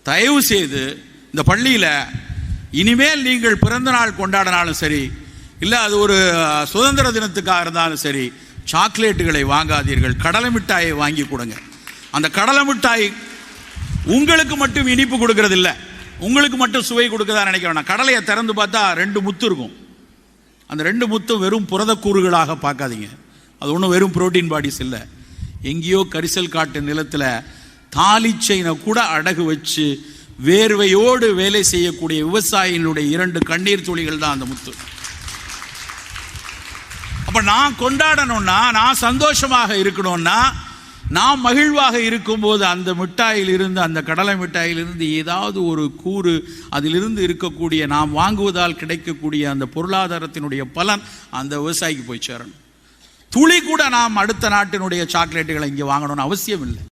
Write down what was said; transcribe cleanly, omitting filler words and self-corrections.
தயவு செய்து இந்த பள்ளியில் இனிமேல் நீங்கள் பிறந்த நாள் கொண்டாடினாலும் சரி, இல்லை அது ஒரு சுதந்திர தினத்துக்காக இருந்தாலும் சரி, சாக்லேட்டுகளை வாங்காதீர்கள். கடலை மிட்டாயை வாங்கி கொடுங்க. அந்த கடலை மிட்டாய் உங்களுக்கு மட்டும் இனிப்பு கொடுக்கறது இல்லை, உங்களுக்கு மட்டும் சுவை கொடுக்கறதா நினைக்க வேணாம். கடலையை திறந்து பார்த்தா 2 முத்து இருக்கும். அந்த 2 முத்தும் வெறும் புரதக்கூறுகளாக பார்க்காதீங்க. அது ஒன்றும் வெறும் புரோட்டீன் பாடிஸ் இல்லை. எங்கேயோ கரிசல் காட்டு நிலத்தில் தாலி செயினை கூட அடகு வச்சு வேர்வையோடு வேலை செய்யக்கூடிய விவசாயிகளுடைய 2 கண்ணீர் துளிகள் தான் அந்த முத்து. அப்ப நான் கொண்டாடணும்னா, நான் சந்தோஷமாக இருக்கணும்னா, நான் மகிழ்வாக இருக்கும்போது அந்த மிட்டாயிலிருந்து, அந்த கடலை மிட்டாயிலிருந்து ஏதாவது ஒரு கூறு, அதிலிருந்து இருக்கக்கூடிய நாம் வாங்குவதால் கிடைக்கக்கூடிய அந்த பொருளாதாரத்தினுடைய பலன் அந்த விவசாயிக்கு போய் சேரணும். துளி கூட நாம் அடுத்த நாட்டினுடைய சாக்லேட்டுகளை இங்கே வாங்கணும்னு அவசியம் இல்லை.